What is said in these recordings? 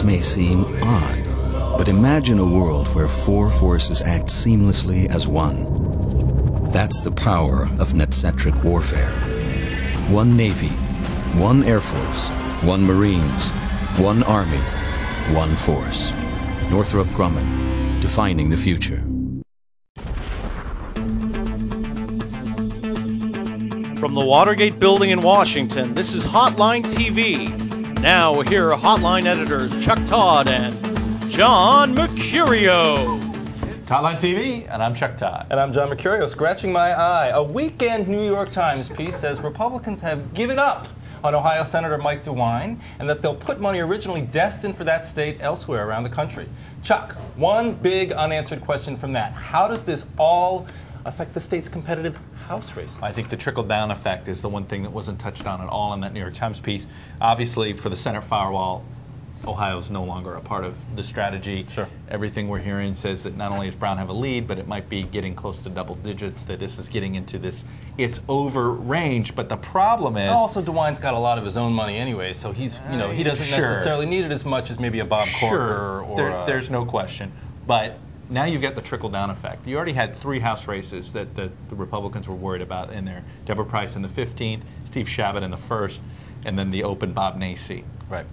may seem odd, but imagine a world where four forces act seamlessly as one. That's the power of net-centric warfare. One Navy, one Air Force, one Marines, one Army, one force. Northrop Grumman, defining the future. From the Watergate building in Washington, this is Hotline TV. Now here are Hotline editors Chuck Todd and John Mercurio. Hotline TV, and I'm Chuck Todd. And I'm John Mercurio, scratching my eye. A weekend New York Times piece says Republicans have given up on Ohio Senator Mike DeWine, and that they'll put money originally destined for that state elsewhere around the country. Chuck, one big unanswered question from that. How does this all affect the state's competitive House races? I think the trickle-down effect is the one thing that wasn't touched on at all in that New York Times piece. Obviously, for the Senate firewall, Ohio's no longer a part of the strategy. Sure. Everything we're hearing says that not only does Brown have a lead, but it might be getting close to double digits, that this is getting into this, it's over range, but the problem is... Also, DeWine's got a lot of his own money anyway, so he's, you know, he doesn't necessarily need it as much as maybe a Bob Corker or... There's no question, but now you've got the trickle-down effect. You already had 3 House races that the Republicans were worried about in there. Deborah Price in the 15th, Steve Chabot in the 1st, and then the open Bob Ney seat. Right.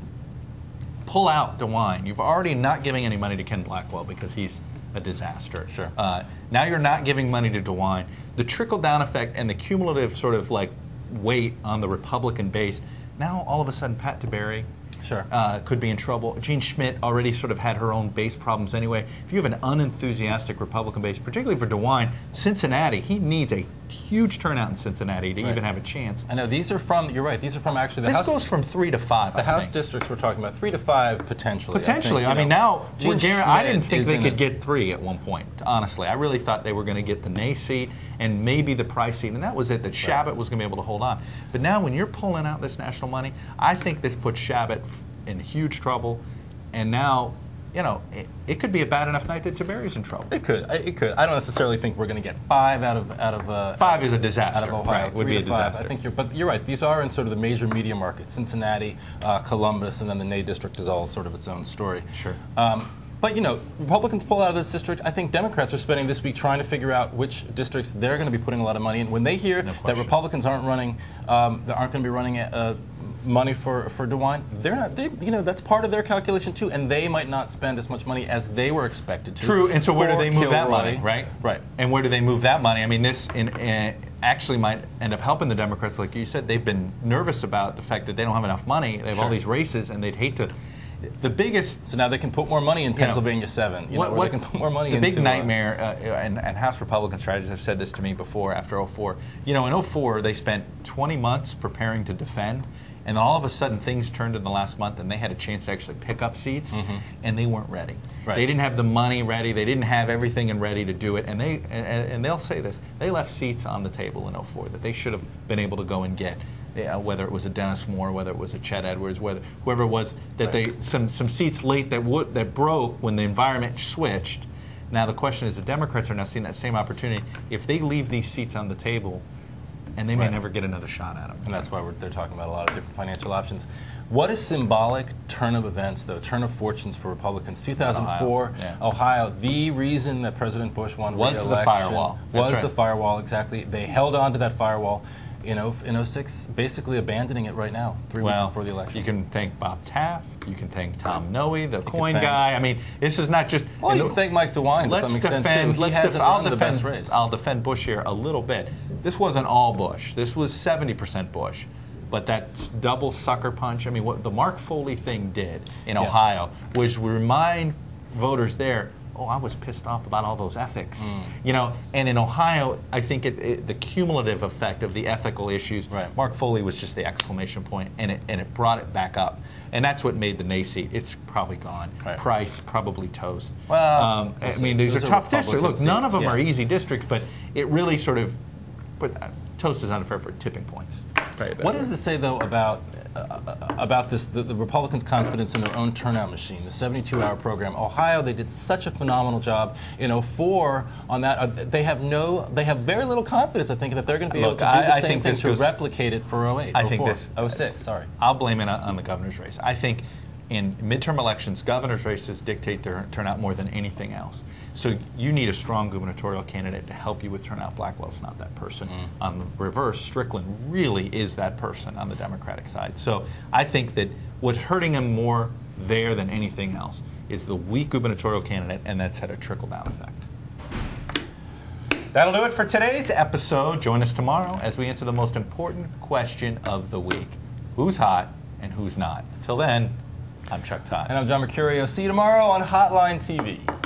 Pull out DeWine. You've already not giving any money to Ken Blackwell because he's a disaster. Sure. Now you're not giving money to DeWine. The trickle-down effect and the cumulative sort of like weight on the Republican base, now all of a sudden Pat DeBerry Sure. Could be in trouble. Jean Schmidt already sort of had her own base problems anyway. If you have an unenthusiastic Republican base, particularly for DeWine, Cincinnati, he needs a huge turnout in Cincinnati to even have a chance. I know these are from, you're right, these are from actually the This House. goes from 3 to 5, The House districts we're talking about, 3 to 5 potentially. Potentially. I mean, now, I didn't think they could get 3 at one point, honestly. I really thought they were going to get the Ney seat and maybe the Price seat, and that was it, that Chabot was going to be able to hold on. But now when you're pulling out this national money, I think this puts Chabot in huge trouble, and now, you know, it could be a bad enough night that Tiberi's in trouble. It could. It could. I don't necessarily think we're going to get 5 out of 5 is a disaster. Out of Ohio, right, would be a disaster. I think but you're right. These are in sort of the major media markets: Cincinnati, Columbus, and then the Ney district is all sort of its own story. Sure. But, you know, Republicans pull out of this district. I think Democrats are spending this week trying to figure out which districts they're going to be putting a lot of money in. When they hear that Republicans aren't running, they aren't going to be running money for DeWine, they're not. You know, that's part of their calculation too, and they might not spend as much money as they were expected to. True. And so where do they move that money? Right. Right. And where do they move that money? I mean, this actually might end up helping the Democrats. Like you said, they've been nervous about the fact that they don't have enough money. They have all these races, and they'd hate to. The biggest. So now they can put more money in Pennsylvania 7. They can put more money into. The big nightmare, and House Republican strategists have said this to me before after 04. You know, in 04, they spent 20 months preparing to defend, and then all of a sudden things turned in the last month, and they had a chance to actually pick up seats, and they weren't ready. Right. They didn't have the money ready. They didn't have everything and ready to do it, and they'll say this. They left seats on the table in 04 that they should have been able to go and get. Whether it was a Dennis Moore, whether it was a Chet Edwards, whoever it was, that they some seats late that broke when the environment switched. Now the question is, the Democrats are now seeing that same opportunity. If they leave these seats on the table, and they may never get another shot at them. And that's why they're talking about a lot of different financial options. What a symbolic turn of events, though, turn of fortunes for Republicans. 2004, Ohio, the reason that President Bush won re-election was the firewall. Was the firewall, exactly. They held on to that firewall. In 06, basically abandoning it right now, 3 weeks before the election. You can thank Bob Taft. You can thank Tom Noe, the coin guy. I mean, this is not just. Well, you can thank Mike DeWine to some extent too. He hasn't run the best race. I'll defend Bush here a little bit. This wasn't all Bush. This was 70% Bush. But that double sucker punch. I mean, what the Mark Foley thing did in Ohio was remind voters there. Oh, I was pissed off about all those ethics, you know. And in Ohio, I think the cumulative effect of the ethical issues. Right. Mark Foley was just the exclamation point, and it brought it back up, and that's what made the Ney seat. It's probably gone. Right. Price probably toast. Well, I mean, these are tough districts. Look, none of them are easy districts, but it really sort of. But toast is unfair for tipping points. What does this say though about this, the Republicans' confidence in their own turnout machine, the 72-hour program? Ohio, they did such a phenomenal job in 04 on that. They have very little confidence, I think, that they're going to be able to do the same thing to replicate it for 08. I think this 06. Sorry. I'll blame it on the governor's race. I think in midterm elections, governor's races dictate their turnout more than anything else. So you need a strong gubernatorial candidate to help you with turnout. Blackwell's not that person. On the reverse, Strickland really is that person on the Democratic side. So I think that what's hurting him more there than anything else is the weak gubernatorial candidate, and that's had a trickle-down effect. That'll do it for today's episode. Join us tomorrow as we answer the most important question of the week. Who's hot and who's not? Until then, I'm Chuck Todd. And I'm John Mercurio. See you tomorrow on Hotline TV.